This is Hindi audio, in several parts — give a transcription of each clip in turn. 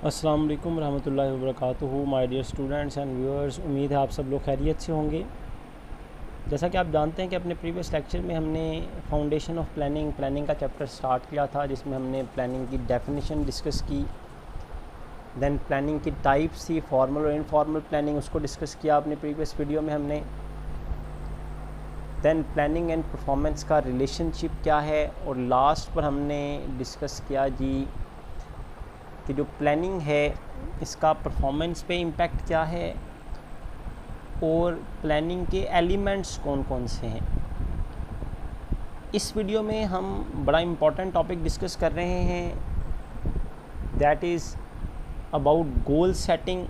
अस्सलाम वालेकुम रहमतुल्लाहि व बरकातुहू। My dear students and viewers, उम्मीद है आप सब लोग खैरियत से होंगे। जैसा कि आप जानते हैं कि अपने प्रीवियस लेक्चर में हमने फाउंडेशन ऑफ प्लानिंग का चैप्टर स्टार्ट किया था, जिसमें हमने प्लानिंग की डेफिनेशन डिस्कस की। देन प्लानिंग की टाइप्स थी, फॉर्मल और इनफॉर्मल प्लानिंग, उसको डिस्कस किया अपने प्रीवियस वीडियो में हमने। देन प्लानिंग एंड परफॉर्मेंस का रिलेशनशिप क्या है, और लास्ट पर हमने डिस्कस किया जी कि जो प्लानिंग है इसका परफॉर्मेंस पे इम्पेक्ट क्या है और प्लानिंग के एलिमेंट्स कौन कौन से हैं। इस वीडियो में हम बड़ा इम्पॉर्टेंट टॉपिक डिस्कस कर रहे हैं, that is about goal setting.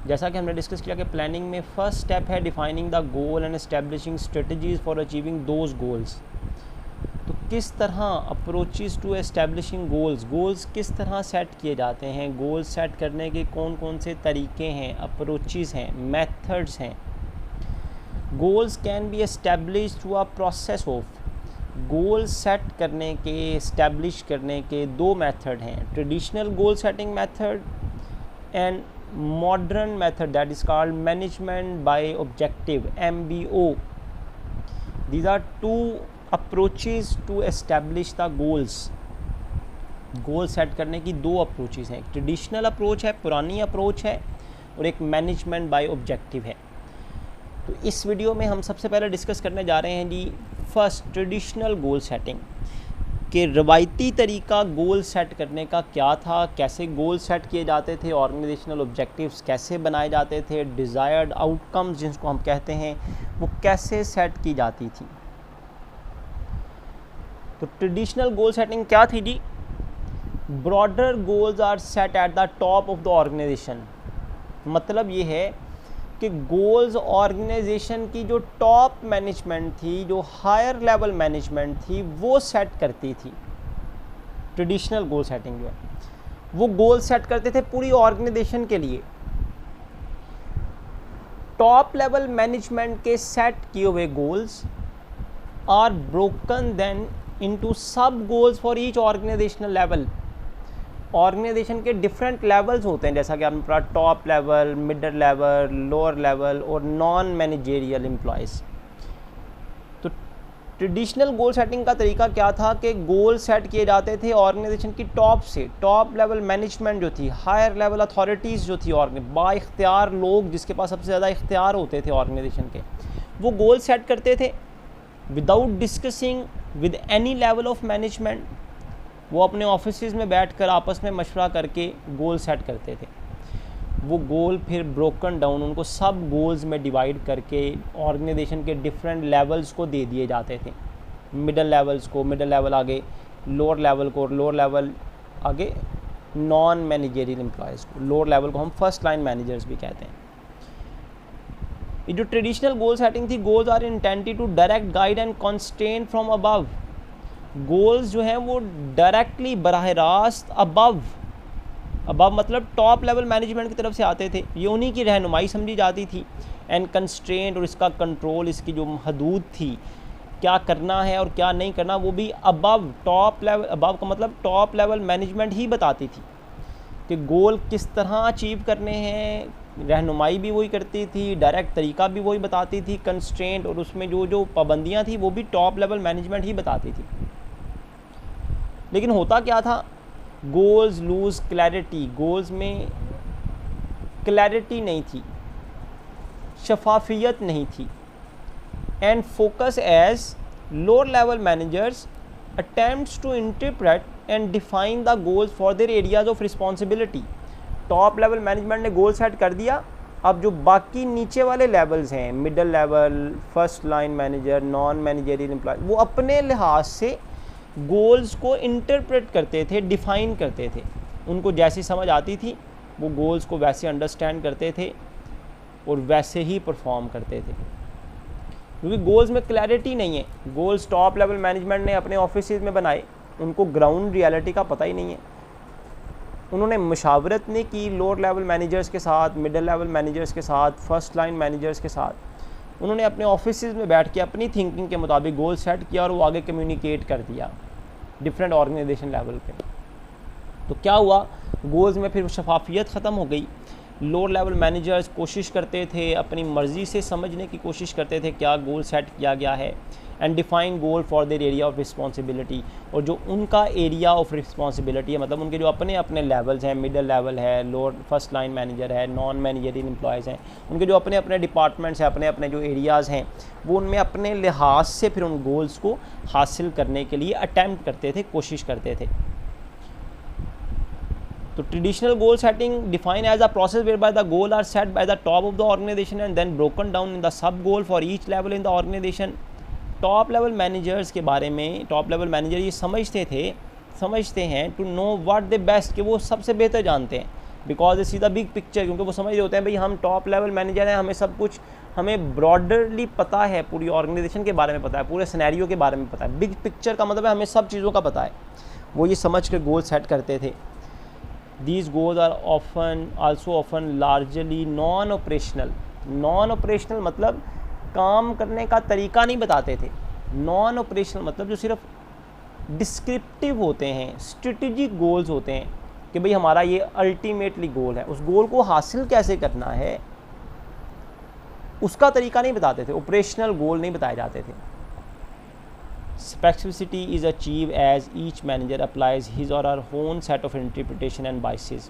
जैसा कि हमने डिस्कस किया कि प्लानिंग में फर्स्ट स्टेप है defining the goal and establishing strategies for achieving those goals. तो किस तरह अप्रोचेस टू एस्टेब्लिशिंग गोल्स किस तरह सेट किए जाते हैं, गोल्स सेट करने के कौन कौन से तरीके हैं, अप्रोचेस हैं, मेथड्स हैं। Goals can be establish through a process of, goal set करने के, एस्टेब्लिश करने के दो मेथड हैं, traditional goal setting method and modern method that is called management by objective, MBO। These are two approaches to establish the goals. Goal set करने की दो अप्रोचेज़ हैं, एक ट्रेडिशनल अप्रोच है, पुरानी अप्रोच है, और एक मैनेजमेंट बाय ऑब्जेक्टिव है। तो इस वीडियो में हम सबसे पहले डिस्कस करने जा रहे हैं जी फर्स्ट ट्रेडिशनल गोल सेटिंग के रवायती तरीका गोल सेट करने का क्या था, कैसे गोल सेट किए जाते थे, ऑर्गेनाइजेशनल ऑब्जेक्टिव्स कैसे बनाए जाते थे, डिज़ायर्ड आउटकम्स जिसको हम कहते हैं वो कैसे सेट की जाती थी। तो ट्रेडिशनल गोल सेटिंग क्या थी जी? Broader goals are set at the top of the organization. मतलब ये है कि गोल्स ऑर्गेनाइजेशन की जो टॉप मैनेजमेंट थी, जो हायर लेवल मैनेजमेंट थी, वो सेट करती थी। ट्रेडिशनल गोल सेटिंग जो है वो गोल सेट करते थे पूरी ऑर्गेनाइजेशन के लिए। टॉप लेवल मैनेजमेंट के सेट किए हुए goals are broken then into sub goals for each organisational level. Organisation के डिफरेंट लेवल्स होते हैं, जैसा कि आपने पढ़ा top level, middle level, lower level और नॉन मैनेजेरियल एम्प्लॉयज़। तो ट्रेडिशनल गोल सेटिंग का तरीका क्या था कि गोल सेट किए जाते थे ऑर्गेनाइजेशन की टॉप से। टॉप लेवल मैनेजमेंट जो थी, हायर लेवल अथॉरिटीज़ जो थी, बाइख्तियार लोग जिसके पास सबसे ज़्यादा इख्तियार होते थे ऑर्गेनाइजेशन के, वो गोल सेट करते थे without discussing with any level of management. वो अपने ऑफिसेज़ में बैठकर आपस में मशवरा करके गोल सेट करते थे। वो गोल फिर ब्रोकन डाउन, उनको सब गोल्स में डिवाइड करके ऑर्गेनाइजेशन के डिफरेंट लेवल्स को दे दिए जाते थे। मिडल लेवल्स को, मिडल लेवल आगे लोअर लेवल को, लोअर लेवल आगे नॉन मैनेजरियल एम्प्लॉयज़ को। लोअर लेवल को हम फर्स्ट लाइन मैनेजर्स भी कहते हैं। ये जो ट्रेडिशनल गोल सेटिंग थी, goals are intended to direct guide and constrain from above. Goals जो हैं वो डायरेक्टली बराह रास्त अबव मतलब टॉप लेवल मैनेजमेंट की तरफ से आते थे, ये उन्हीं की रहनुमाई समझी जाती थी। एंड कंस्ट्रेंट, और इसका कंट्रोल, इसकी जो हदूद थी, क्या करना है और क्या नहीं करना, वो भी अबव टॉप लेवल। अबव का मतलब टॉप लेवल मैनेजमेंट ही बताती थी कि गोल किस तरह अचीव करने हैं। रहनुमाई भी वही करती थी, डायरेक्ट तरीका भी वही बताती थी, कंस्ट्रेंट और उसमें जो जो पाबंदियाँ थी वो भी टॉप लेवल मैनेजमेंट ही बताती थी। लेकिन होता क्या था, गोल्स लूज क्लैरिटी, गोल्स में क्लैरिटी नहीं थी, शफाफियत नहीं थी। And focus as lower level managers attempts to interpret and define the goals for their areas of responsibility. Top level management ने गोल सेट कर दिया, अब जो बाकी नीचे वाले लेवल्स हैं, middle level, first line manager, non managerial employee, वो अपने लिहाज से गोल्स को इंटरप्रेट करते थे, डिफ़ाइन करते थे। उनको जैसी समझ आती थी वो गोल्स को वैसे अंडरस्टैंड करते थे और वैसे ही परफॉर्म करते थे, क्योंकि गोल्स में क्लैरिटी नहीं है। गोल्स टॉप लेवल मैनेजमेंट ने अपने ऑफिसेज में बनाए, उनको ग्राउंड रियलिटी का पता ही नहीं है। उन्होंने मशावरत नहीं की लोअर लेवल मैनेजर्स के साथ, मिडल लेवल मैनेजर्स के साथ, फर्स्ट लाइन मैनेजर्स के साथ। उन्होंने अपने ऑफिसेज में बैठ के अपनी थिंकिंग के मुताबिक गोल सेट किया और वो आगे कम्युनिकेट कर दिया डिफरेंट ऑर्गेनाइजेशन लेवल पे। तो क्या हुआ, गोल्स में फिर शफाफियत ख़त्म हो गई। लोअर लेवल मैनेजर्स कोशिश करते थे, अपनी मर्ज़ी से समझने की कोशिश करते थे क्या गोल सेट किया गया है, and define goal for their area of responsibility. और जो उनका एरिया ऑफ रिस्पॉन्सिबिलिटी है, मतलब उनके जो अपने अपने लेवल्स हैं, मिडल लेवल है, लोअर फर्स्ट लाइन मैनेजर है, नॉन मैनेजरियल एम्प्लॉयज़ हैं, उनके जो अपने अपने डिपार्टमेंट्स हैं, अपने अपने जो एरियाज़ हैं, वो उनमें अपने लिहाज से फिर उन गोल्स को हासिल करने के लिए अटैम्प्ट करते थे, कोशिश करते थे। तो traditional goal setting define as a process whereby the goal are set by the top of the organisation and then broken down in the sub goal for each level in the organisation. Top level managers के बारे में, टॉप लेवल मैनेजर ये समझते हैं to know what the best, कि वो सबसे बेहतर जानते हैं, because they see the big picture, क्योंकि वो समझ रहे होते हैं भाई हम टॉप लेवल मैनेजर हैं, हमें सब कुछ, हमें ब्रॉडरली पता है, पूरी ऑर्गेनाइजेशन के बारे में पता है, पूरे सिनेरियो के बारे में पता है। बिग पिक्चर का मतलब है हमें सब चीज़ों का पता है। वो ये समझ कर गोल सेट करते थे। These goals are often largely non-operational। non-operational मतलब काम करने का तरीका नहीं बताते थे। non-operational मतलब जो सिर्फ डिस्क्रिप्टिव होते हैं, स्ट्रेटेजिक गोल्स होते हैं कि भाई हमारा ये अल्टीमेटली गोल है, उस गोल को हासिल कैसे करना है उसका तरीका नहीं बताते थे, ऑपरेशनल गोल नहीं बताए जाते थे। Specificity is achieved as each manager applies his or her own set of interpretation and biases।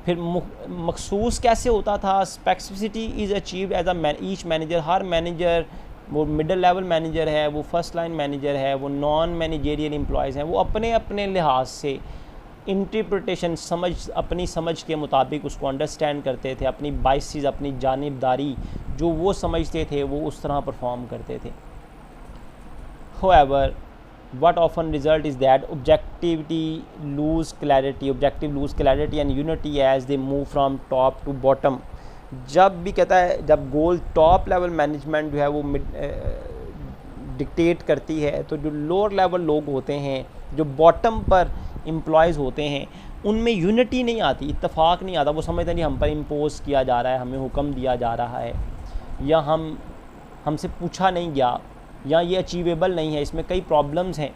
फिर मखसूस कैसे होता था? Specificity is achieved as each manager, her manager, वो मिडल लेवल मैनेजर है, वो फर्स्ट लाइन मैनेजर है, वो नॉन मैनेजेरियल एम्प्लॉयज़ हैं, वो अपने अपने लिहाज से इंटरप्रिटेशन अपनी समझ के मुताबिक उसको अंडरस्टैंड करते थे, अपनी बाइसेस, अपनी जानिबदारी जो वो समझते थे वो उस तरह परफॉर्म करते थे। However, what often result is that objective lose clarity and unity as they move from top to bottom। जब भी कहता है, जब गोल टॉप लेवल मैनेजमेंट जो है वो डिक्टेट करती है, तो जो लोअर लेवल लोग होते हैं, जो बॉटम पर एम्प्लॉयज़ होते हैं, उनमें यूनिटी नहीं आती, इत्तेफाक नहीं आता। वो समझते नहीं हम पर इम्पोज किया जा रहा है, हमें हुक्म दिया जा रहा है, या हमसे पूछा नहीं गया, या ये अचीवेबल नहीं है, इसमें कई प्रॉब्लम्स हैं।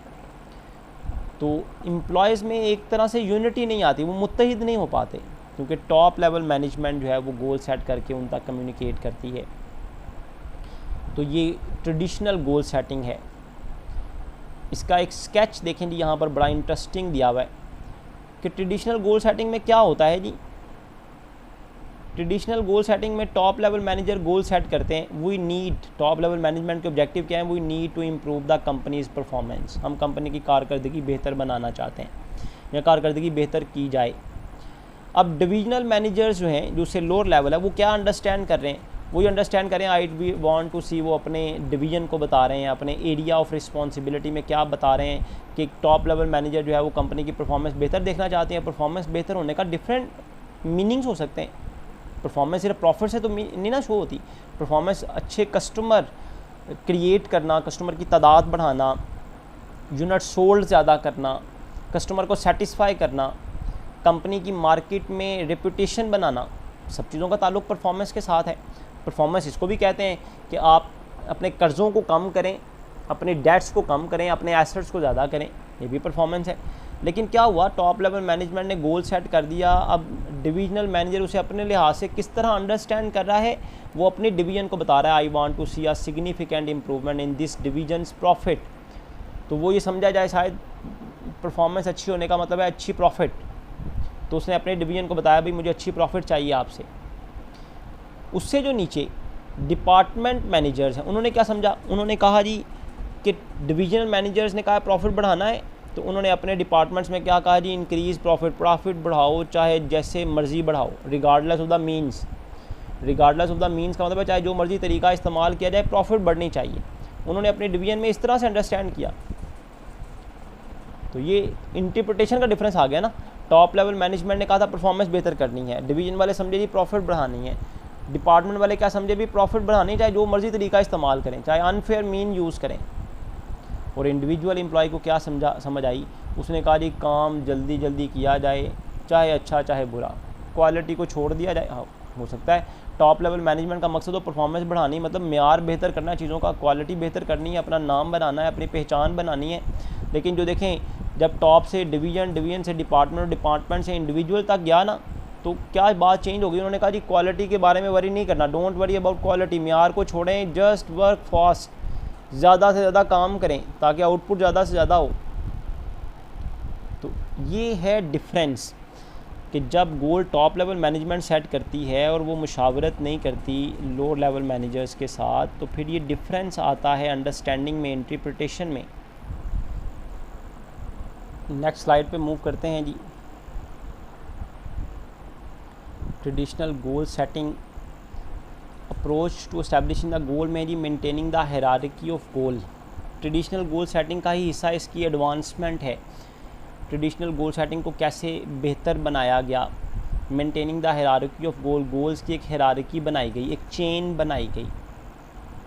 तो एम्प्लॉयज़ में एक तरह से यूनिटी नहीं आती, वो मुत्तहिद नहीं हो पाते, क्योंकि टॉप लेवल मैनेजमेंट जो है वो गोल सेट करके उन तक कम्युनिकेट करती है। तो ये ट्रेडिशनल गोल सेटिंग है। इसका एक स्केच देखें जी, यहाँ पर बड़ा इंटरेस्टिंग दिया हुआ है कि ट्रेडिशनल गोल सेटिंग में क्या होता है जी। ट्रेडिशनल गोल सेटिंग में top level manager goal set करते हैं। We need, top level management के ऑब्जेक्टिव क्या है? We need to improve the company's performance. हम कंपनी की कारकर्दगी बेहतर बनाना चाहते हैं, या कारकर्दगी बेहतर की जाए। अब डिविजनल मैनेजर्स जो हैं, जो उससे लोअर लेवल है, वो क्या अंडरस्टैंड कर रहे हैं? वो ये अंडरस्टैंड करें, आई वी वांट टू सी, वो अपने डिवीज़न को बता रहे हैं, अपने एरिया ऑफ रिस्पॉन्सिबिलिटी में क्या बता रहे हैं कि टॉप लेवल मैनेजर जो है वो कंपनी की परफॉर्मेंस बेहतर देखना चाहते हैं। परफॉर्मेंस बेहतर होने का डिफरेंट मीनिंग्स हो सकते हैं। परफॉर्मेंस सिर्फ प्रॉफिट से तो नहीं ना शो होती। परफॉर्मेंस अच्छे कस्टमर क्रिएट करना, कस्टमर की तादाद बढ़ाना, यूनिट सोल्ड ज़्यादा करना, कस्टमर को सेटिस्फाई करना, कंपनी की मार्केट में रेपुटेशन बनाना, सब चीज़ों का ताल्लुक परफॉर्मेंस के साथ है। परफॉर्मेंस इसको भी कहते हैं कि आप अपने कर्ज़ों को कम करें, अपने डेट्स को कम करें, अपने एसेट्स को ज़्यादा करें, ये भी परफॉर्मेंस है। लेकिन क्या हुआ, टॉप लेवल मैनेजमेंट ने गोल सेट कर दिया। अब डिविजनल मैनेजर उसे अपने लिहाज से किस तरह अंडरस्टैंड कर रहा है, वो अपने डिवीजन को बता रहा है, I want to see a significant improvement in this division's profit. तो वो ये समझा जाए शायद परफॉर्मेंस अच्छी होने का मतलब है अच्छी प्रॉफिट। तो उसने अपने डिवीजन को बताया भाई मुझे अच्छी प्रॉफिट चाहिए आपसे। उससे जो नीचे डिपार्टमेंट मैनेजर्स हैं, उन्होंने क्या समझा? उन्होंने कहा जी कि डिविजनल मैनेजर्स ने कहा प्रॉफिट बढ़ाना है, तो उन्होंने अपने डिपार्टमेंट्स में क्या कहा जी, इंक्रीज़ प्रॉफिट बढ़ाओ, चाहे जैसे मर्ज़ी बढ़ाओ, regardless of the means. Regardless of the means का मतलब है चाहे जो मर्ज़ी तरीका इस्तेमाल किया जाए, प्रॉफिट बढ़नी चाहिए। उन्होंने अपने डिवीजन में इस तरह से अंडरस्टैंड किया। तो ये इंटरप्रिटेशन का डिफरेंस आ गया ना। टॉप लेवल मैनेजमेंट ने कहा था परफॉर्मेंस बेहतर करनी है, डिवीजन वाले समझे जी प्रॉफिट बढ़ानी है, डिपार्टमेंट वाले क्या समझे भी प्रॉफिट बढ़ानी, चाहे जो मर्ज़ी तरीका इस्तेमाल करें, चाहे अनफेयर मीन यूज़ करें। और इंडिविजुअल एम्प्लॉय को क्या समझ आई? उसने कहा जी काम जल्दी जल्दी किया जाए, चाहे अच्छा चाहे बुरा, क्वालिटी को छोड़ दिया जाए। हाँ, हो सकता है टॉप लेवल मैनेजमेंट का मकसद हो परफॉर्मेंस बढ़ानी, मतलब मेयार बेहतर करना, चीज़ों का क्वालिटी बेहतर करनी है, अपना नाम बनाना है, अपनी पहचान बनानी है। लेकिन जो देखें जब टॉप से डिवीज़न, डिवीज़न से डिपार्टमेंट और डिपार्टमेंट से इंडिविजुअल तक गया ना, तो क्या बात चेंज हो गई। उन्होंने कहा जी क्वालिटी के बारे में वरी नहीं करना, डोंट वरी अबाउट क्वालिटी, म्यार को छोड़ें, जस्ट वर्क फास्ट, ज़्यादा से ज़्यादा काम करें ताकि आउटपुट ज़्यादा से ज़्यादा हो। तो ये है डिफरेंस कि जब गोल टॉप लेवल मैनेजमेंट सेट करती है और वो मुशावरत नहीं करती लोअर लेवल मैनेजर्स के साथ, तो फिर ये डिफरेंस आता है अंडरस्टैंडिंग में, इंटरप्रिटेशन में। नेक्स्ट स्लाइड पे मूव करते हैं जी। Traditional goal setting approach to establishing the goal में जी maintaining the hierarchy of goal. Traditional goal setting का ही हिस्सा इसकी एडवांसमेंट है। ट्रेडिशनल गोल सेटिंग को कैसे बेहतर बनाया गया, maintaining the hierarchy of goal, goals की एक हायरार्की बनाई गई, एक चेन बनाई गई,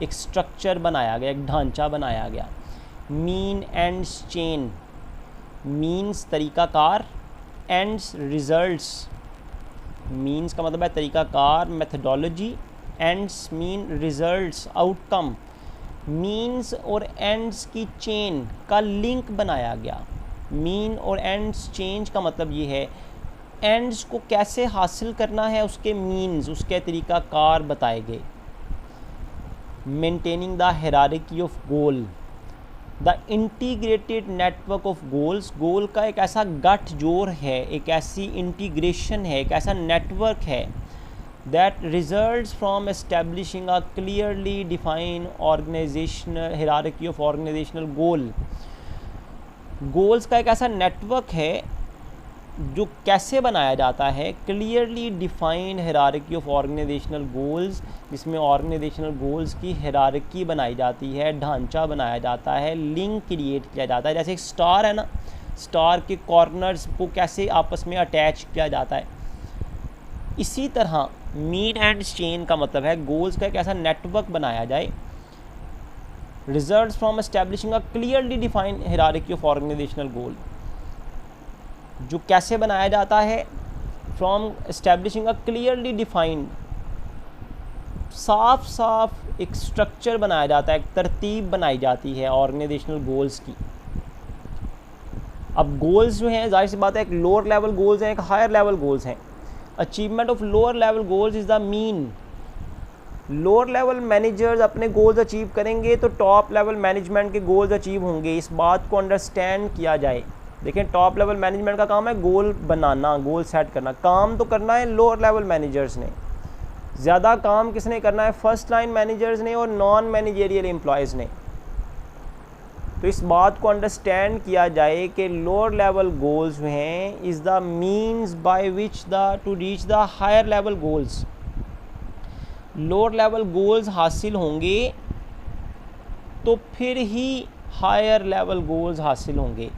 एक स्ट्रक्चर बनाया गया, एक ढांचा बनाया गया। मीन एंड्स चेन, मीन्स तरीक़ाकार, एंड्स रिज़ल्ट्स। मीन्स का मतलब है तरीक़ाकार, methodology, ends mean results, outcome. Means और एंड्स की चेन का लिंक बनाया गया। मीन और एंड्स चेंज का मतलब ये है एंड्स को कैसे हासिल करना है, उसके मीन्स, उसके तरीक़ाकार बताए गए। Maintaining the hierarchy of goal, the integrated network of goals. Goal का एक ऐसा गठजोड़ है, एक ऐसी इंटीग्रेशन है, एक ऐसा नेटवर्क है that results from establishing a clearly defined organisational hierarchy of organisational goal. Goals का एक ऐसा नेटवर्क है जो कैसे बनाया जाता है, clearly defined hierarchy of organisational goals, जिसमें ऑर्गेनाइजेशनल गोल्स की हायरार्की बनाई जाती है, ढांचा बनाया जाता है, लिंक क्रिएट किया जाता है। जैसे एक स्टार है ना, स्टार के कॉर्नर्स को कैसे आपस में अटैच किया जाता है, इसी तरह मीन एंड चेन का मतलब है गोल्स का एक ऐसा नेटवर्क बनाया जाए। Results from establishing a clearly defined hierarchy of organisational goal, जो कैसे बनाया जाता है, from establishing a clearly defined, साफ साफ एक स्ट्रक्चर बनाया जाता है, एक तरतीब बनाई जाती है ऑर्गेनाइजेशनल गोल्स की। अब गोल्स जो हैं, जाहिर सी बात है, एक लोअर लेवल गोल्स हैं, एक हायर लेवल गोल्स हैं। Achievement of lower level goals is the mean. Lower level managers अपने गोल्स अचीव करेंगे तो टॉप लेवल मैनेजमेंट के गोल्स अचीव होंगे। इस बात को अंडरस्टैंड किया जाए। देखें, टॉप लेवल मैनेजमेंट का काम है गोल बनाना, गोल सेट करना। काम तो करना है लोअर लेवल मैनेजर्स ने, ज़्यादा काम किसने करना है, फर्स्ट लाइन मैनेजर्स ने और नॉन मैनेजरियल एम्प्लॉयज़ ने। तो इस बात को अंडरस्टैंड किया जाए कि लोअर लेवल गोल्स हैं is the means by which to reach the higher level goals. Lower level goals हासिल होंगे तो फिर ही हायर लेवल गोल्स हासिल होंगे।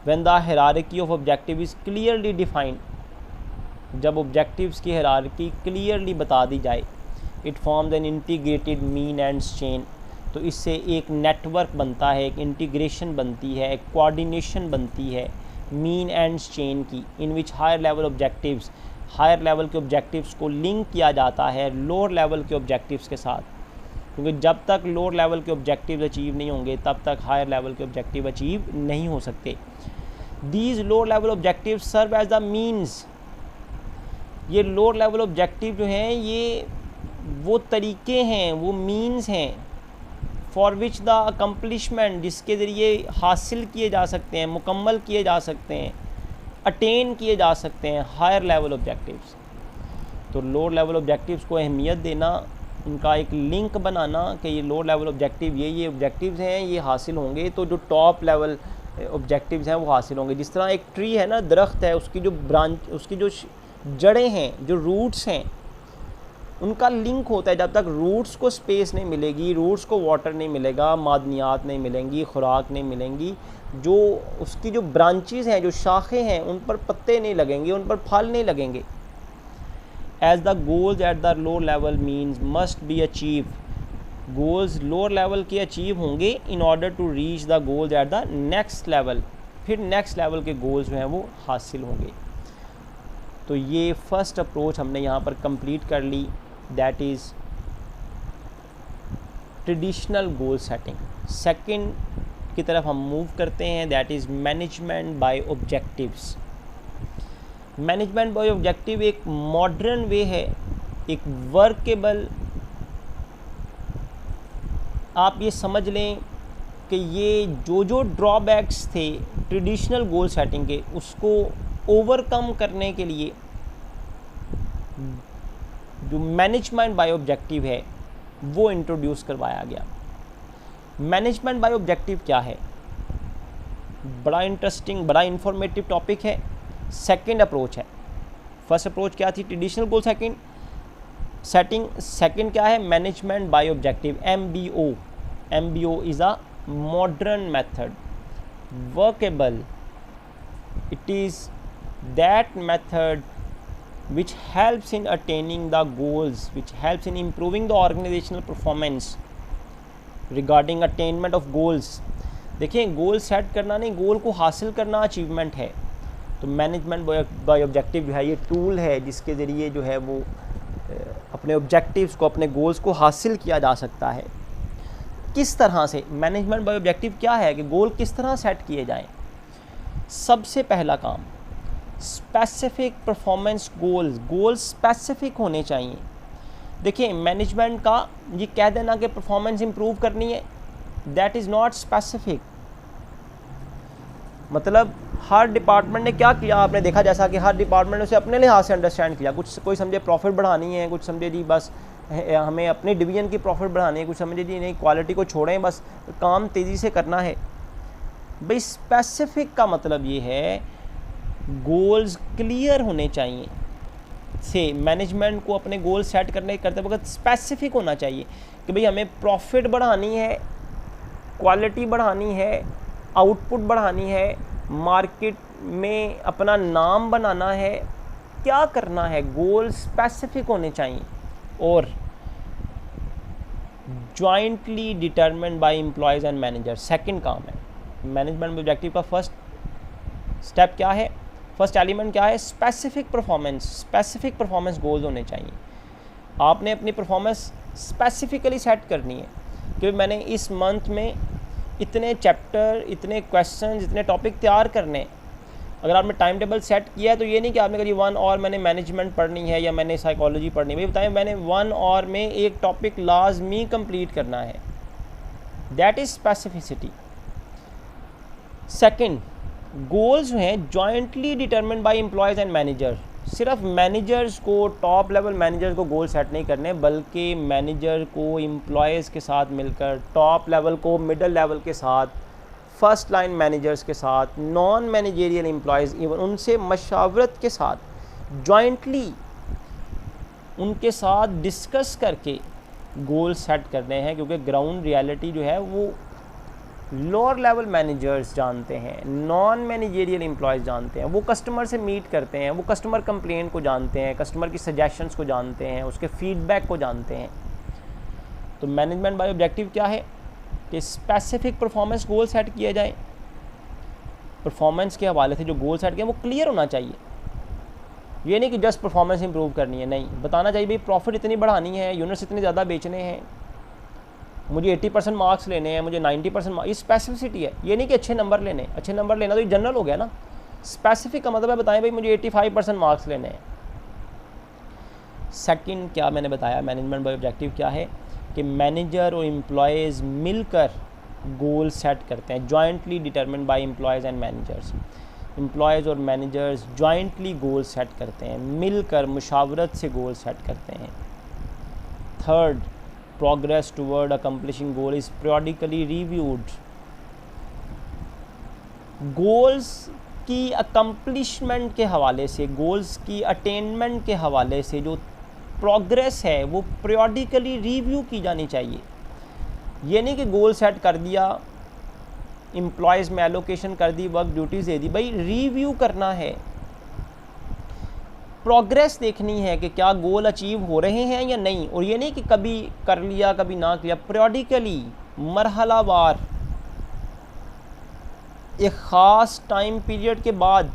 When the hierarchy of objective is clearly defined, जब ऑब्जेक्टिव्स की हायरार्की क्लियरली बता दी जाए, it forms an integrated mean ends chain, तो इससे एक नेटवर्क बनता है, एक इंटीग्रेशन बनती है, एक कोऑर्डिनेशन बनती है मीन एंड्स चेन की, in which higher level objectives, higher level के ऑब्जेक्टिव्स को लिंक किया जाता है लोअर लेवल के ऑब्जेक्टिव्स के साथ। क्योंकि जब तक लोअर लेवल के ऑब्जेक्टिव्स अचीव नहीं होंगे तब तक हायर लेवल के ऑब्जेक्टिव अचीव नहीं हो सकते। These lower level objectives serve as the means. ये लोअर लेवल ऑब्जेक्टिव जो हैं ये वो तरीके हैं, वो मीन्स हैं फॉर विच द अकम्पलिशमेंट, जिसके ज़रिए हासिल किए जा सकते हैं, मुकम्मल किए जा सकते हैं, अटेन किए जा सकते हैं हायर लेवल ऑब्जेक्टिव्स। तो लोअर लेवल ऑब्जेक्टिव्स को अहमियत देना, उनका एक लिंक बनाना कि ये लोअर लेवल ऑब्जेक्टिव ये ऑब्जेक्टिव्स हैं, ये हासिल होंगे तो जो टॉप लेवल ऑब्जेक्टिव्स हैं वो हासिल होंगे। जिस तरह एक ट्री है ना, दरख्त है, उसकी जो ब्रांच, उसकी जो जड़ें हैं, जो रूट्स हैं, उनका लिंक होता है। जब तक रूट्स को स्पेस नहीं मिलेगी, रूट्स को वाटर नहीं मिलेगा, मादनियात नहीं मिलेंगी, खुराक नहीं मिलेंगी, जो उसकी जो ब्रांचेस हैं, जो शाखें हैं, उन पर पत्ते नहीं लगेंगे, उन पर फल नहीं लगेंगे। As the goals at the lower level means must be achieve, goals lower level के अचीव होंगे in order to reach the goals at the next level, फिर नेक्स्ट लेवल के गोल्स जो हैं वो हासिल होंगे। तो ये फर्स्ट अप्रोच हमने यहाँ पर कंप्लीट कर ली, that is traditional goal setting. Second की तरफ हम मूव करते हैं, that is management by objectives. Management by objective एक मॉडर्न वे है, एक वर्केबल, आप ये समझ लें कि ये जो ड्रॉबैक्स थे ट्रेडिशनल गोल सेटिंग के, उसको ओवरकम करने के लिए जो मैनेजमेंट बाय ऑब्जेक्टिव है वो इंट्रोड्यूस करवाया गया। मैनेजमेंट बाय ऑब्जेक्टिव क्या है? बड़ा इंटरेस्टिंग, बड़ा इंफॉर्मेटिव टॉपिक है। सेकंड अप्रोच है। फर्स्ट अप्रोच क्या थी? Traditional goal setting. सेकंड क्या है? Management by objective, MBO। MBO is a modern method, workable. It is that method which helps in attaining the goals, which helps in improving the organizational performance regarding attainment of goals। देखिए, गोल सेट करना नहीं, गोल को हासिल करना अचीवमेंट है। तो मैनेजमेंट बाय ऑब्जेक्टिव जो है ये टूल है जिसके ज़रिए जो है वो अपने ऑब्जेक्टिव्स को, अपने गोल्स को हासिल किया जा सकता है। किस तरह से? मैनेजमेंट बाय ऑब्जेक्टिव क्या है कि गोल किस तरह सेट किए जाएं। सबसे पहला काम, specific performance goals. Goals specific होने चाहिए। देखिए, मैनेजमेंट का ये कह देना कि परफॉर्मेंस इंप्रूव करनी है, दैट इज़ नॉट स्पेसिफिक। मतलब हर डिपार्टमेंट ने क्या किया, आपने देखा जैसा कि हर डिपार्टमेंट ने उसे अपने लिहाज से अंडरस्टैंड किया। कुछ कोई समझे प्रॉफिट बढ़ानी है, कुछ समझे जी बस हमें अपनी डिवीज़न की प्रॉफिट बढ़ानी है, कुछ समझे जी नहीं क्वालिटी को छोड़ें, बस काम तेज़ी से करना है। भाई स्पेसिफिक का मतलब ये है गोल्स क्लियर होने चाहिए। से मैनेजमेंट को अपने गोल सेट करते वक्त स्पेसिफिक होना चाहिए कि भाई हमें प्रॉफिट बढ़ानी है, क्वालिटी बढ़ानी है, आउटपुट बढ़ानी है, मार्केट में अपना नाम बनाना है, क्या करना है। गोल स्पेसिफिक होने चाहिए और jointly determined bye employees and manager. Second काम है मैनेजमेंट ऑब्जेक्टिव का। फर्स्ट स्टेप क्या है, फर्स्ट एलिमेंट क्या है? Specific performance. Specific performance goals होने चाहिए। आपने अपनी परफॉर्मेंस स्पेसिफिकली सेट करनी है कि मैंने इस मंथ में इतने चैप्टर, इतने क्वेश्चन, इतने टॉपिक तैयार करने। अगर आपने टाइम टेबल सेट किया है तो ये नहीं कि आपने कहा 1 आवर मैंने मैनेजमेंट पढ़नी है या मैंने साइकोलॉजी पढ़नी है। भाई बताएं, मैंने 1 आवर में एक टॉपिक लाजमी कंप्लीट करना है, that is specificity. Second, goals जो हैं jointly determined bye employees and manager. सिर्फ मैनेजर्स को, टॉप लेवल मैनेजर्स को गोल सेट नहीं करने, बल्कि मैनेजर को एम्प्लॉयज़ के साथ मिलकर, टॉप लेवल को मिडल लेवल के साथ, फर्स्ट लाइन मैनेजर्स के साथ, नॉन मैनेजरियल एम्प्लॉयज़ इवन उनसे मशावरत के साथ जॉइंटली उनके साथ डिस्कस करके गोल सेट करने हैं। क्योंकि ग्राउंड रियलिटी जो है वो लोअर लेवल मैनेजर्स जानते हैं, नॉन मैनेजरियल एम्प्लॉयज़ जानते हैं। वो कस्टमर से मीट करते हैं, वो कस्टमर कंप्लेंट को जानते हैं, कस्टमर की सजेशंस को जानते हैं, उसके फीडबैक को जानते हैं। तो मैनेजमेंट बाय ऑब्जेक्टिव क्या है कि स्पेसिफिक परफॉर्मेंस गोल सेट किए जाएं। परफॉर्मेंस के हवाले से जो गोल सेट किए वो क्लियर होना चाहिए। ये नहीं कि जस्ट परफॉर्मेंस इंप्रूव करनी है, नहीं, बताना चाहिए भाई प्रॉफिट इतनी बढ़ानी है, यूनिट्स इतने ज़्यादा बेचने हैं, मुझे 80% मार्क्स लेने हैं, मुझे 90% मार्क्स। ये स्पेसिफिसिटी है। ये नहीं कि अच्छे नंबर लेने, अच्छे नंबर लेना तो ये जनरल हो गया ना। स्पेसिफिक का मतलब है बताएं भाई मुझे 85% मार्क्स लेने हैं। सेकंड क्या मैंने बताया, मैनेजमेंट बाय ऑब्जेक्टिव क्या है कि मैनेजर और एम्प्लॉयज़ मिलकर गोल सेट करते हैं, jointly determined bye employees and managers. Employees और मैनेजर्स जॉइंटली गोल सेट करते हैं, मिलकर मुशावरत से गोल सेट करते हैं। Third, progress toward accomplishing goal is periodically reviewed. Goals की अकम्प्लिशमेंट के हवाले से, गोल्स की अटेनमेंट के हवाले से जो प्रोग्रेस है वो पीरियडिकली रिव्यू की जानी चाहिए। ये नहीं कि गोल सेट कर दिया, एम्प्लॉयज़ में एलोकेशन कर दी, वर्क ड्यूटीज़ दे दी, भाई रिव्यू करना है, प्रोग्रेस देखनी है कि क्या गोल अचीव हो रहे हैं या नहीं। और ये नहीं कि कभी कर लिया कभी ना किया, पीरियडिकली मरहलावार एक ख़ास टाइम पीरियड के बाद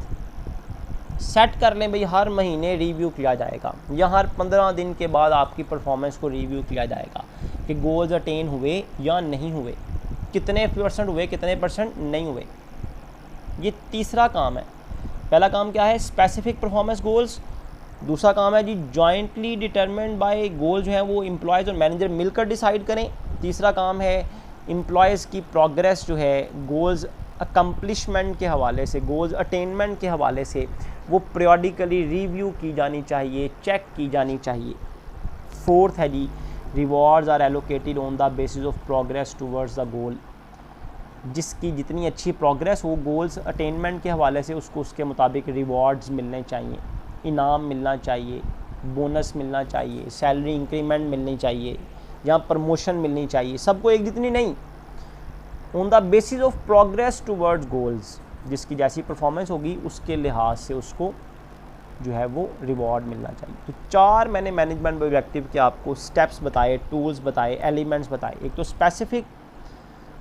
सेट कर लें भाई हर महीने रिव्यू किया जाएगा या हर 15 दिन के बाद आपकी परफॉर्मेंस को रिव्यू किया जाएगा कि गोल्स अटेन हुए या नहीं हुए, कितने % हुए, कितने % नहीं हुए। ये तीसरा काम है। पहला काम क्या है, स्पेसिफिक परफॉर्मेंस गोल्स। दूसरा काम है जी जॉइंटली डिटरमिन्ड बाय गोल जो है वो एम्प्लॉयज़ और मैनेजर मिलकर डिसाइड करें। तीसरा काम है एम्प्लॉयज़ की प्रोग्रेस जो है गोल्स अकम्पलिशमेंट के हवाले से, गोल्स अटेनमेंट के हवाले से वो पीरियडिकली रिव्यू की जानी चाहिए, चेक की जानी चाहिए। फोर्थ है जी rewards are allocated on the basis of progress towards the goal. जिसकी जितनी अच्छी प्रोग्रेस हो गोल्स अटेनमेंट के हवाले से उसको उसके मुताबिक रिवॉर्ड्स मिलने चाहिए, इनाम मिलना चाहिए, बोनस मिलना चाहिए, सैलरी इंक्रीमेंट मिलनी चाहिए या प्रमोशन मिलनी चाहिए, सबको एक जितनी नहीं, on the basis of progress towards goals. जिसकी जैसी परफॉर्मेंस होगी उसके लिहाज से उसको जो है वो रिवॉर्ड मिलना चाहिए। तो 4 मैंने मैनेजमेंट ऑब्जेक्टिव के आपको स्टेप्स बताए, टूल्स बताए, एलिमेंट्स बताए। एक तो स्पेसिफिक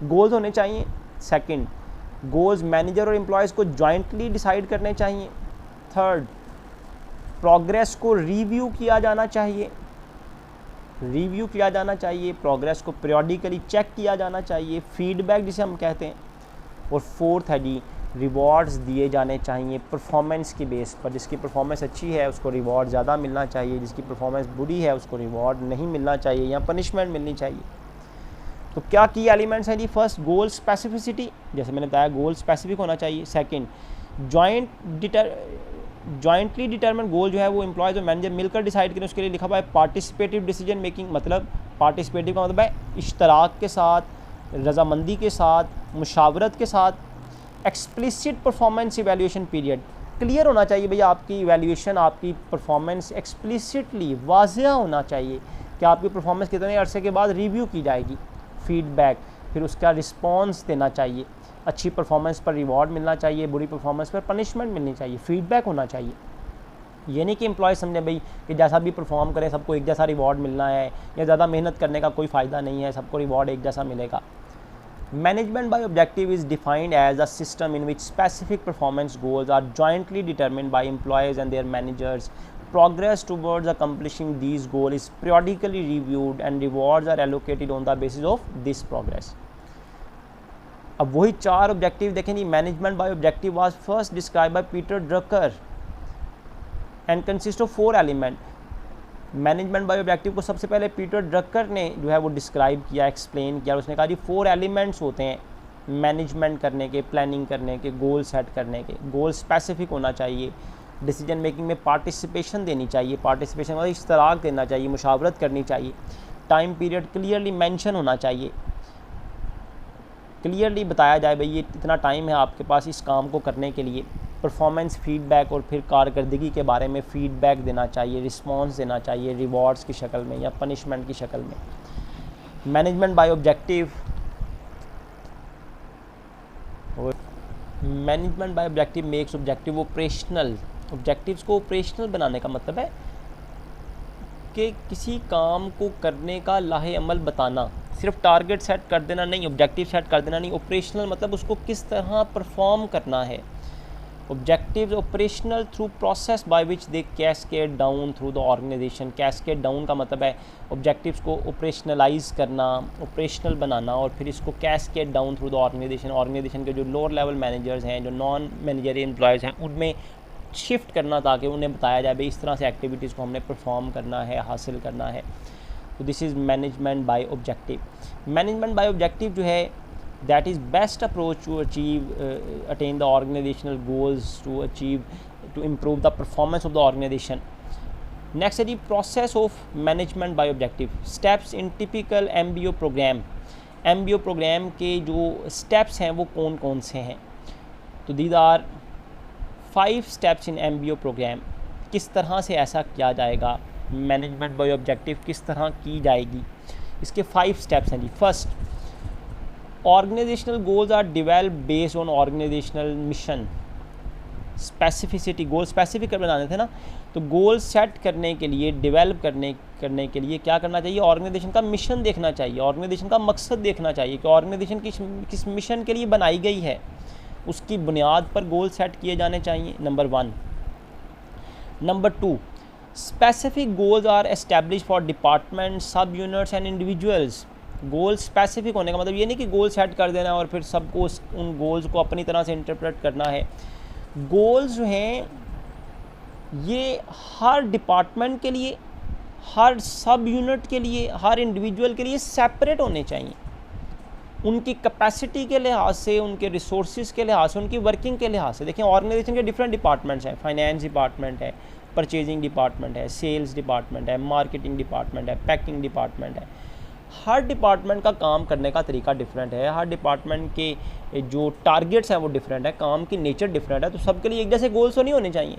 गोल्स होने चाहिए, सेकंड गोल्स मैनेजर और एम्प्लॉयज़ को जॉइंटली डिसाइड करने चाहिए, थर्ड प्रोग्रेस को रिव्यू किया जाना चाहिए, प्रोग्रेस को पीरियडिकली चेक किया जाना चाहिए, फीडबैक जिसे हम कहते हैं, और फोर्थ है जी रिवॉर्ड्स दिए जाने चाहिए परफॉर्मेंस की बेस पर। जिसकी परफॉर्मेंस अच्छी है उसको रिवॉर्ड ज़्यादा मिलना चाहिए, जिसकी परफॉर्मेंस बुरी है उसको रिवॉर्ड नहीं मिलना चाहिए या पनिशमेंट मिलनी चाहिए। तो क्या की एलिमेंट्स हैं जी, फर्स्ट गोल स्पेसिफिसिटी, जैसे मैंने बताया गोल स्पेसिफिक होना चाहिए। सेकंड जॉइंटली डिटरमिन गोल जो है वो एम्प्लॉयज़ और मैनेजर मिलकर डिसाइड करें, उसके लिए लिखा हुआ है पार्टिसिपेटिव डिसीजन मेकिंग। मतलब पार्टिसिपेटिव का मतलब है इश्तराक के साथ, रजामंदी के साथ, मुशावरत के साथ। Explicit performance evaluation period, clear होना चाहिए भैया आपकी इवैल्यूएशन, आपकी परफॉर्मेंस एक्सप्लिसिटली वाज़ेह होना चाहिए कि आपकी परफॉर्मेंस कितने अरसे के बाद रिव्यू की जाएगी। फीडबैक, फिर उसका रिस्पॉन्स देना चाहिए। अच्छी परफॉर्मेंस पर रिवॉर्ड मिलना चाहिए, बुरी परफॉर्मेंस पर पनिशमेंट मिलनी चाहिए, फीडबैक होना चाहिए। ये नहीं कि एम्प्लॉय समझे भाई कि जैसा भी परफॉर्म करें सबको एक जैसा रिवॉर्ड मिलना है या ज़्यादा मेहनत करने का कोई फ़ायदा नहीं है, सबको रिवॉर्ड एक जैसा मिलेगा। Management by objective is defined as a system in which specific performance goals are jointly determined by employees and their managers. Progress towards accomplishing these goals is periodically reviewed and rewards are allocated on the basis of this progress. अब वही 4 ऑब्जेक्टिव देखें जी। Management by objective was first describe by Peter Drucker and consist of 4 element. Management by objective को सबसे पहले पीटर ड्रकर ने जो है वो डिस्क्राइब किया, एक्सप्लेन किया। उसने कहा जी 4 एलिमेंट्स होते हैं मैनेजमेंट करने के, प्लानिंग करने के, गोल सेट करने के। गोल स्पेसिफिक होना चाहिए, डिसीजन मेकिंग में पार्टिसिपेशन देनी चाहिए, पार्टिसिपेशन मतलब इश्तराक देना चाहिए, मुशावरत करनी चाहिए। टाइम पीरियड क्लियरली मेंशन होना चाहिए, क्लियरली बताया जाए भाई ये इतना टाइम है आपके पास इस काम को करने के लिए। परफॉर्मेंस फीडबैक और फिर कारकर्दगी के बारे में फीडबैक देना चाहिए, रिस्पॉन्स देना चाहिए रिवॉर्ड्स की शक्ल में या पनिशमेंट की शक्ल में। Management by objective, management by objective makes objective operational. Objectives को ऑपरेशनल बनाने का मतलब है कि किसी काम को करने का लाहे अमल बताना, सिर्फ टारगेट सेट कर देना नहीं, ऑब्जेक्टिव सेट कर देना नहीं। ऑपरेशनल मतलब उसको किस तरह परफॉर्म करना है। Objectives operational through process by which they cascade down through the organisation. Cascade down का मतलब है ऑब्जेक्टिव्स को ऑपरेशनलाइज करना, ऑपरेशनल बनाना और फिर इसको cascade down through the organisation. Organisation के जो लोअर लेवल मैनेजर्स हैं, जो नॉन मैनेजरियल एम्प्लॉयज़ हैं, उनमें शिफ्ट करना ताकि उन्हें बताया जाए भाई इस तरह से एक्टिविटीज़ को हमने परफॉर्म करना है, हासिल करना है। तो this is management by objective. Management by objective जो है that is best approach to achieve attain the organizational goals, to improve the performance of the organization. Next is the process of management by objective. Steps in typical MBO program. MBO program के जो steps हैं वो कौन कौन से हैं? तो these are 5 steps in MBO program. किस तरह से ऐसा किया जाएगा, मैनेजमेंट बाय ऑब्जेक्टिव किस तरह की जाएगी, इसके 5 स्टेप्स हैं जी। First, organizational goals are develop based on organizational mission. Specificity, goal specific बनाने थे ना, तो गोल सेट करने के लिए, डेवलप करने के लिए क्या करना चाहिए, ऑर्गेनाइजेशन का मिशन देखना चाहिए, ऑर्गेनाइजेशन का मकसद देखना चाहिए कि ऑर्गेनाइजेशन किस मिशन के लिए बनाई गई है, उसकी बुनियाद पर गोल सेट किए जाने चाहिए। Number 1। Number 2, specific goals are establish for department, sub units and individuals. Goal specific होने का मतलब ये नहीं कि गोल सेट कर देना और फिर सबको उन गोल्स को अपनी तरह से इंटरप्रेट करना है। गोल्स जो हैं ये हर डिपार्टमेंट के लिए, हर सब यूनिट के लिए, हर इंडिविजुअल के लिए सेपरेट होने चाहिए, उनकी कैपेसिटी के लिहाज से, उनके रिसोर्सेज के लिहाज से, उनकी वर्किंग के लिहाज से। देखिए ऑर्गेनाइजेशन के डिफरेंट डिपार्टमेंट्स हैं, फाइनेंस डिपार्टमेंट है, परचेजिंग डिपार्टमेंट है, सेल्स डिपार्टमेंट है, मार्केटिंग डिपार्टमेंट है, पैकिंग डिपार्टमेंट है। हर डिपार्टमेंट का काम करने का तरीका डिफरेंट है, हर डिपार्टमेंट के जो टारगेट्स हैं वो डिफरेंट है, काम की नेचर डिफरेंट है। तो सबके लिए एक जैसे गोल्स तो नहीं होने चाहिए,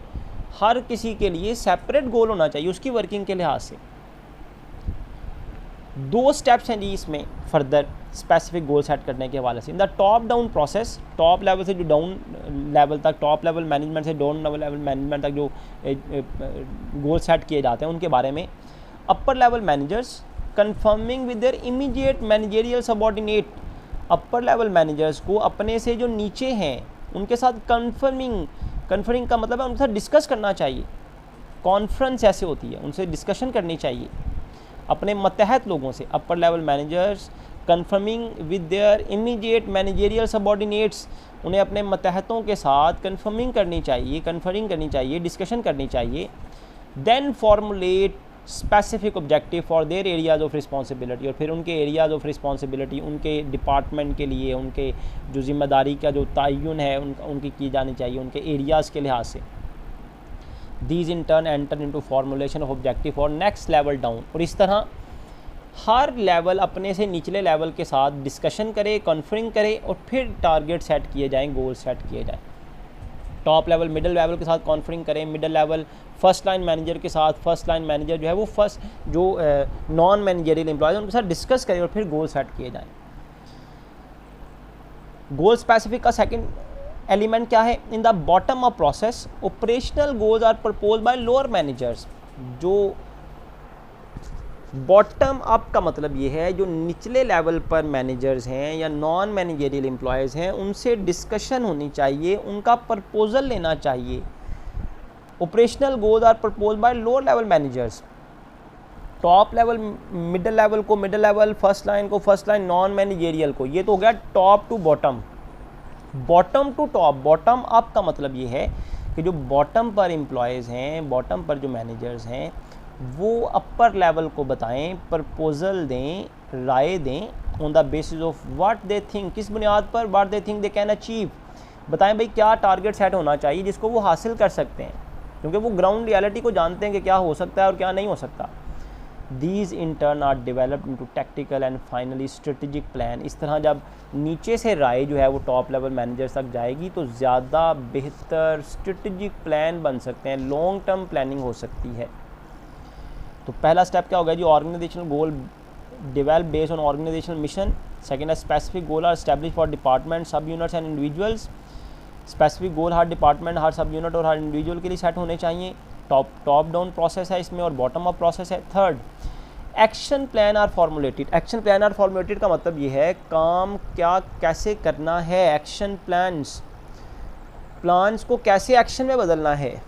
हर किसी के लिए सेपरेट गोल होना चाहिए उसकी वर्किंग के लिहाज से। 2 स्टेप्स हैं जी इसमें फर्दर स्पेसिफिक गोल सेट करने के हवाले से। In the top down process, top level से जो डाउन लेवल तक, टॉप लेवल मैनेजमेंट से डाउन लेवल मैनेजमेंट तक जो गोल सेट किए जाते हैं उनके बारे में। Upper level managers conforming with their immediate managerial subordinate, upper level managers को अपने से जो नीचे हैं उनके साथ कन्फर्मिंग का मतलब है उनके साथ डिस्कस करना चाहिए। कॉन्फ्रेंस ऐसे होती है, उनसे डिस्कशन करनी चाहिए अपने मतहत लोगों से। अपर level managers confirming with their immediate managerial subordinates, उन्हें अपने मतहतों के साथ कन्फर्मिंग करनी चाहिए, डिस्कशन करनी चाहिए। Then formulate specific objective for their areas of responsibility, और फिर उनके एरियाज़ ऑफ रिस्पॉन्सिबिलिटी, उनके डिपार्टमेंट के लिए उनके जो जिम्मेदारी का जो तयन है उनकी की जानी चाहिए उनके एरियाज़ के लिहाज से। These in turn enter into formulation of objective for next level down, और इस तरह हर लेवल अपने से निचले लेवल के साथ डिस्कशन करे, कॉन्फ्रेंस करे और फिर टारगेट सेट किए जाएँ, गोल सेट किए जाएँ। टॉप लेवल मिडिल लेवल के साथ कॉन्फ्रेंस करें, middle level first line manager के साथ, फर्स्ट लाइन मैनेजर जो है वो फर्स्ट जो नॉन मैनेजरियल एम्प्लॉयज़ उनके साथ डिस्कस करें और फिर गोल सेट किए जाएँ। गोल स्पेसिफिक का सेकंड एलिमेंट क्या है? In the bottom up process operational goals are propose by lower managers. जो बॉटम अप का मतलब ये है जो निचले लेवल पर मैनेजर्स हैं या नॉन मैनेजरियल एम्प्लॉयज़ हैं उनसे डिस्कशन होनी चाहिए, उनका प्रपोजल लेना चाहिए। Operational goals are propose by lower level managers, top level middle level को मिडिल लेवल, फर्स्ट लाइन को फर्स्ट लाइन, नॉन मैनेजरियल को। ये तो हो गया top to bottom. Bottom to top, bottom up का मतलब ये है कि जो बॉटम पर एम्प्लॉयज़ हैं, बॉटम पर जो मैनेजर्स हैं वो अपर लेवल को बताएं, प्रपोजल दें, राय दें on the basis of what they think, किस बुनियाद पर, what they think they can achieve, बताएं भाई क्या टारगेट सेट होना चाहिए जिसको वो हासिल कर सकते हैं, क्योंकि वो ग्राउंड रियलिटी को जानते हैं कि क्या हो सकता है और क्या नहीं हो सकता। These in turn are developed into tactical and finally strategic plan. इस तरह जब नीचे से राय जो है वो टॉप लेवल मैनेजर्स तक जाएगी तो ज़्यादा बेहतर स्ट्रेटेजिक प्लान बन सकते हैं, लॉन्ग टर्म प्लानिंग हो सकती है। तो पहला स्टेप क्या होगा जी? Organizational goal develop based on organizational mission. Second है specific goal are establish for department, sub units and individuals. Specific goal हर डिपार्टमेंट, हर सब यूनिट और हर इंडिविजुअल के लिए सेट होने चाहिए। टॉप डाउन प्रोसेस है इसमें और बॉटम अप प्रोसेस है। Third, action plan are formulated. Action plan are formulated का मतलब ये है काम क्या कैसे करना है। एक्शन प्लान्स को कैसे एक्शन में बदलना है,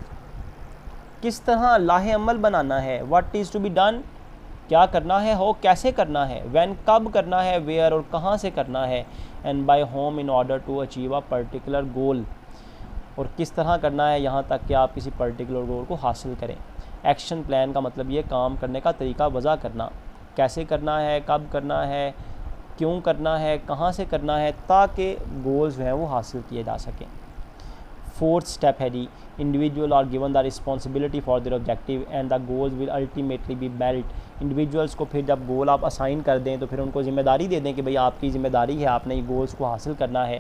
किस तरह लाहे अमल बनाना है। What is to be done, क्या करना है, हो कैसे करना है, व्हेन कब करना है, वेयर और कहाँ से करना है, and by whom in order to achieve a particular goal, और किस तरह करना है यहाँ तक कि आप किसी पर्टिकुलर गोल को हासिल करें। एक्शन प्लान का मतलब ये काम करने का तरीका वज़ा करना, कैसे करना है, कब करना है, क्यों करना है, कहाँ से करना है, ताकि गोल्स जो हैं वो हासिल किए जा सकें। फोर्थ स्टेप है जी, individual are given the responsibility for their objective and the goals will ultimately be met. Individuals को फिर जब गोल आप असाइन कर दें तो फिर उनको जिम्मेदारी दे दें कि भाई आपकी ज़िम्मेदारी है, आपने ये गोल्स को हासिल करना है।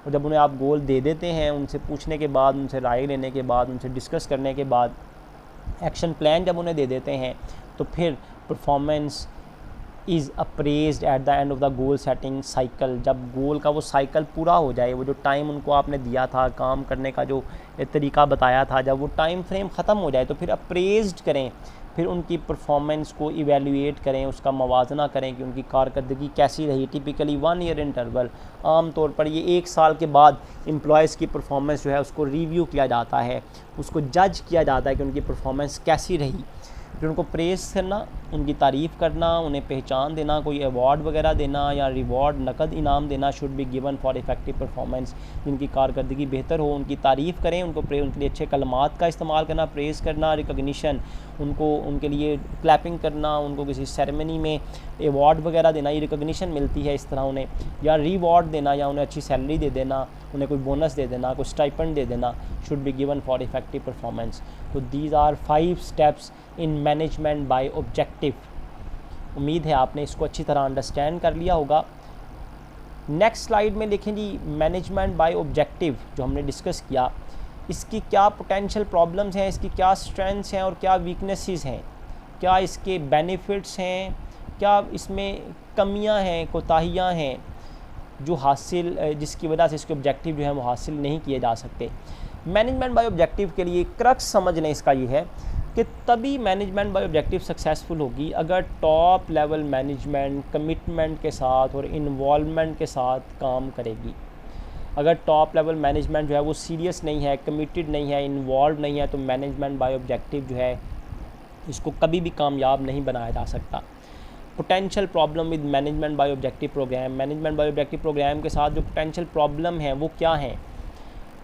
और जब उन्हें आप गोल दे देते हैं, उनसे पूछने के बाद, उनसे राय लेने के बाद, उनसे डिस्कस करने के बाद, एक्शन प्लान जब उन्हें दे देते हैं तो फिर performance is appraised at the end of the goal setting cycle. जब गोल का वो साइकिल पूरा हो जाए, वो जो टाइम उनको आपने दिया था, काम करने का जो तरीका बताया था, जब वो टाइम फ्रेम ख़त्म हो जाए तो फिर अप्रेज्ड करें, फिर उनकी परफॉर्मेंस को इवेल्युएट करें, उसका मवाजना करें कि उनकी कारकर्दगी कैसी रही। टिपिकली 1 ईयर इंटरवल, आम तौर पर ये 1 साल के बाद एम्प्लॉयज़ की परफॉर्मेंस जो है उसको रिव्यू किया जाता है, उसको जज किया जाता है कि उनकी परफॉर्मेंस कैसी रही। फिर उनको प्रेस करना, उनकी तारीफ़ करना, उन्हें पहचान देना, कोई अवार्ड वगैरह देना या रिवॉर्ड नकद इनाम देना should be given for effective performance. जिनकी कारकर्दगी बेहतर हो उनकी तारीफ़ करें, उनके लिए अच्छे कलमात का इस्तेमाल करना, प्रेस करना, रिकग्निशन, उनको उनके लिए क्लैपिंग करना, उनको किसी सेरेमनी में अवार्ड वगैरह देना, ये रिकग्निशन मिलती है इस तरह उन्हें, या रिवॉर्ड देना या उन्हें अच्छी सैलरी दे देना, उन्हें कोई बोनस दे देना, कोई स्टाइपेंड दे देना, should be given for effective performance. तो these are 5 steps in management by objective. उम्मीद है आपने इसको अच्छी तरह अंडरस्टैंड कर लिया होगा। नेक्स्ट स्लाइड में देखें जी, मैनेजमेंट बाय ऑब्जेक्टिव जो हमने डिस्कस किया, इसकी क्या पोटेंशियल प्रॉब्लम्स हैं, इसकी क्या स्ट्रेंथ्स हैं और क्या वीकनेसेस हैं, क्या इसके बेनिफिट्स हैं, क्या इसमें कमियां हैं, कोताहियां हैं जो हासिल जिसकी वजह से इसके ऑब्जेक्टिव जो है वो हासिल नहीं किए जा सकते। मैनेजमेंट बाय ऑब्जेक्टिव के लिए क्रक्स समझ लें इसका ये है कि तभी मैनेजमेंट बाय ऑब्जेक्टिव सक्सेसफुल होगी अगर टॉप लेवल मैनेजमेंट कमिटमेंट के साथ और इन्वॉल्वमेंट के साथ काम करेगी। अगर टॉप लेवल मैनेजमेंट जो है वो सीरियस नहीं है, कमिटेड नहीं है, इन्वॉल्व नहीं है, तो मैनेजमेंट बाय ऑब्जेक्टिव जो है इसको कभी भी कामयाब नहीं बनाया जा सकता। Potential problem with management by objective programme, management by objective programme के साथ जो पोटेंशियल प्रॉब्लम है वो क्या है?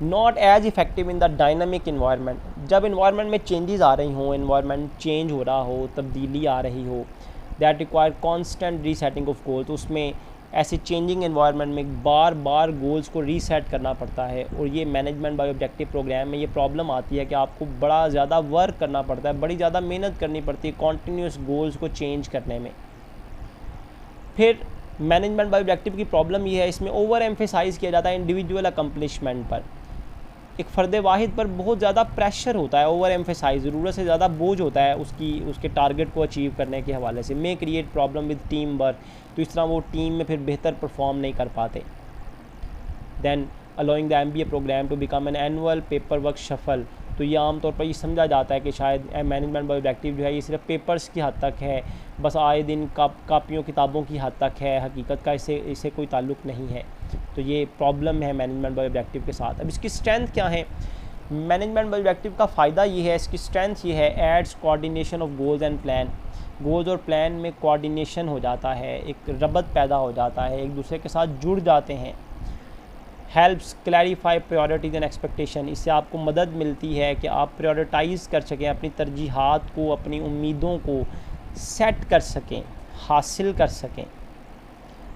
Not as effective in the dynamic environment, जब इन्वायरमेंट में चेंजेस आ रही हों, इन्वायरमेंट चेंज हो रहा हो, तब्दीली आ रही हो, that require constant resetting of goal, तो उसमें ऐसे चेंजिंग इन्वायरमेंट में बार बार गोल्स को रीसेट करना पड़ता है। और ये मैनेजमेंट बाय ऑब्जेक्टिव प्रोग्राम में ये प्रॉब्लम आती है कि आपको बड़ा ज़्यादा वर्क करना पड़ता है, बड़ी ज़्यादा मेहनत करनी पड़ती है कॉन्टीन्यूस गोल्स को चेंज करने में। फिर मैनेजमेंट बाय ऑब्जेक्टिव की प्रॉब्लम ये है, इसमें ओवर एम्फेसाइज़ किया जाता है इंडिविजुअल अकम्पलिशमेंट पर, एक फ़र्द वाहिद पर बहुत ज़्यादा प्रेशर होता है, ओवर एम्फेसाइज, ज़रूरत से ज़्यादा बोझ होता है उसके टारगेट को अचीव करने के हवाले से। May create problem with team work, तो इस तरह वो टीम में फिर बेहतर परफॉर्म नहीं कर पाते। Then allowing the MBA programme to become an annual paperwork shuffle, तो ये आमतौर पर ये समझा जाता है कि शायद मैनेजमेंट बाय ऑब्जेक्टिव जो है ये सिर्फ पेपर्स की हद तक है, बस आए दिन कापियों किताबों की हद तक है, हकीकत का इससे कोई ताल्लुक़ नहीं है। तो ये प्रॉब्लम है मैनेजमेंट बाय ऑब्जेक्टिव के साथ। अब इसकी स्ट्रेंथ क्या है? मैनेजमेंट बाय ऑब्जेक्टिव का फ़ायदा ये है, इसकी स्ट्रेंथ ये है, aids coordination of goals and plan, गोल्स और प्लान में कोऑर्डिनेशन हो जाता है, एक रबत पैदा हो जाता है, एक दूसरे के साथ जुड़ जाते हैं। Helps clarify priorities and expectation, इससे आपको मदद मिलती है कि आप प्रायोरिटाइज़ कर सकें, अपनी तरजीहात को, अपनी उम्मीदों को सेट कर सकें, हासिल कर सकें।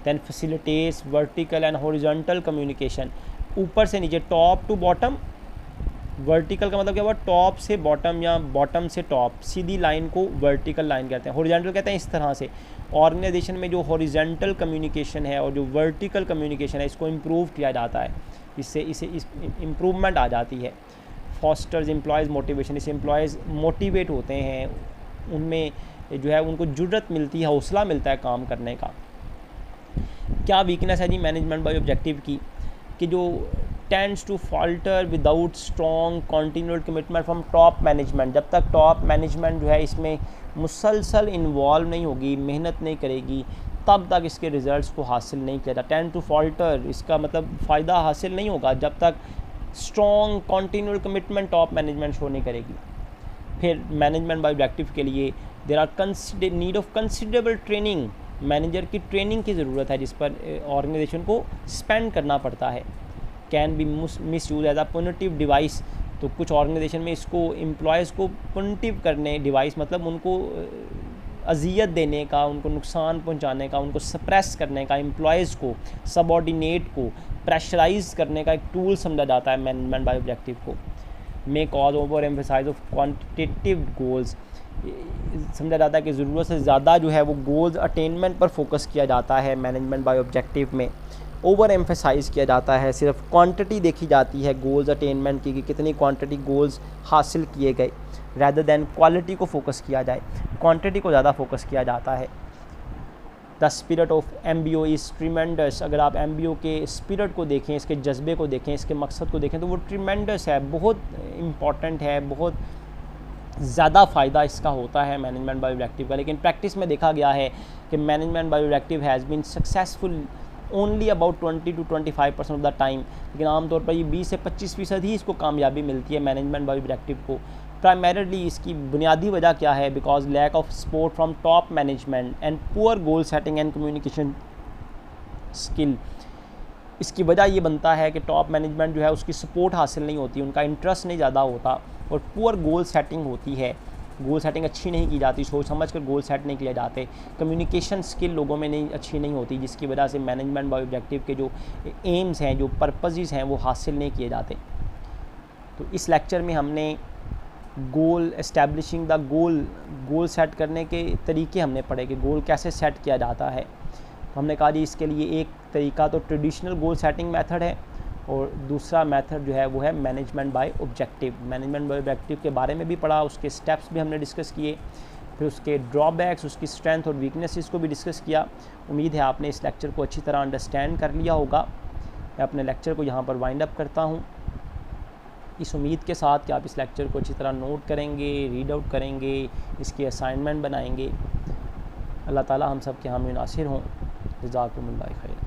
Then facilitates vertical and horizontal communication, ऊपर से नीचे, टॉप टू बॉटम। वर्टिकल का मतलब क्या हुआ? टॉप से बॉटम या बॉटम से टॉप, सीधी लाइन को वर्टिकल लाइन कहते हैं। हॉरिजॉन्टल कहते हैं इस तरह से। ऑर्गेनाइजेशन में जो हॉरिजॉन्टल कम्युनिकेशन है और जो वर्टिकल कम्युनिकेशन है इसको इम्प्रूव किया जाता है, इससे इम्प्रूवमेंट आ जाती है। फॉस्टर्स एम्प्लॉयज़ मोटिवेशन, इससे एम्प्लॉयज़ मोटिवेट होते हैं, उनमें जो है उनको जुर्रत मिलती है, हौसला मिलता है काम करने का। क्या वीकनेस है जी मैनेजमेंट बाय ऑब्जेक्टिव की? कि जो tends to falter without strong continued commitment from top management, जब तक टॉप मैनेजमेंट जो है इसमें मुसलसल इन्वॉल्व नहीं होगी, मेहनत नहीं करेगी, तब तक इसके रिज़ल्ट्स को हासिल नहीं किया जाता। टेंड टू फॉल्टर, इसका मतलब फ़ायदा हासिल नहीं होगा जब तक strong continued commitment top management show नहीं करेगी। फिर मैनेजमेंट बाय ऑब्जेक्टिव के लिए there are need of considerable training, manager की ट्रेनिंग की ज़रूरत है जिस पर ऑर्गेनाइजेशन को स्पेंड करना पड़ता है। Can be misuse as a punitive device, तो कुछ ऑर्गेनाइजेशन में इसको एम्प्लॉयज़ को पुनिटिव करने, डिवाइस मतलब उनको अजियत देने का, उनको नुकसान पहुंचाने का, उनको सप्रेस करने का, एम्प्लॉयज़ को, सबऑर्डिनेट को प्रेशराइज करने का एक टूल समझा जाता है मैनेजमेंट बाय ऑब्जेक्टिव को। May cause over emphasise of quantitative goals, समझा जाता है कि ज़रूरत से ज़्यादा जो है वो गोल्स अटेनमेंट पर फोकस किया जाता है मैनेजमेंट बाय ऑब्जेक्टिव में। ओवर एम्फेसाइज़ किया जाता है, सिर्फ क्वांटिटी देखी जाती है गोल्स अटेनमेंट की कि कितनी क्वांटिटी गोल्स हासिल किए गए, रैदर दैन क्वालिटी को फोकस किया जाए, क्वांटिटी को ज़्यादा फोकस किया जाता है। The spirit of MBO is tremendous, अगर आप MBO के स्पिरिट को देखें, इसके जज्बे को देखें, इसके मकसद को देखें तो वो ट्रीमेंडस है, बहुत इम्पॉर्टेंट है, बहुत ज़्यादा फ़ायदा इसका होता है मैनेजमेंट बाय ऑब्जेक्टिव का। लेकिन प्रैक्टिस में देखा गया है कि management by objective has been successful only about 20 to 25% of the time, लेकिन आमतौर पर ये 20 से 25% ही इसको कामयाबी मिलती है मैनेजमेंट बाय ऑब्जेक्टिव को। प्राइमरीली इसकी बुनियादी वजह क्या है? Because lack of support from top management and poor goal setting and communication skill. इसकी वजह ये बनता है कि टॉप मैनेजमेंट जो है उसकी सपोर्ट हासिल नहीं होती, उनका इंटरेस्ट नहीं ज़्यादा होता, और पुअर गोल सेटिंग होती है, गोल सेटिंग अच्छी नहीं की जाती, सोच समझ कर गोल सेट नहीं किए जाते, कम्युनिकेशन स्किल लोगों में नहीं अच्छी नहीं होती, जिसकी वजह से मैनेजमेंट बाय ऑब्जेक्टिव के जो एम्स हैं, जो पर्पसेस हैं, वो हासिल नहीं किए जाते। तो इस लेक्चर में हमने गोल एस्टैब्लिशिंग द गोल सेट करने के तरीके हमने पढ़े कि गोल कैसे सेट किया जाता है। तो हमने कहा जी इसके लिए एक तरीका तो ट्रेडिशनल गोल सेटिंग मेथड है, और दूसरा मेथड जो है वो है management by objective. Management by objective के बारे में भी पढ़ा, उसके स्टेप्स भी हमने डिस्कस किए, फिर उसके ड्रॉबैक्स, उसकी स्ट्रेंथ और वीकनेसेस को भी डिस्कस किया। उम्मीद है आपने इस लेक्चर को अच्छी तरह अंडरस्टैंड कर लिया होगा। मैं अपने लेक्चर को यहाँ पर वाइंड अप करता हूँ, इस उम्मीद के साथ कि आप इस लेक्चर को अच्छी तरह नोट करेंगे, रीड आउट करेंगे, इसकी असाइनमेंट बनाएंगे। अल्लाह ताला हम सब के हामी नासिर हों। जज़ाकुमुल्लाह खैर।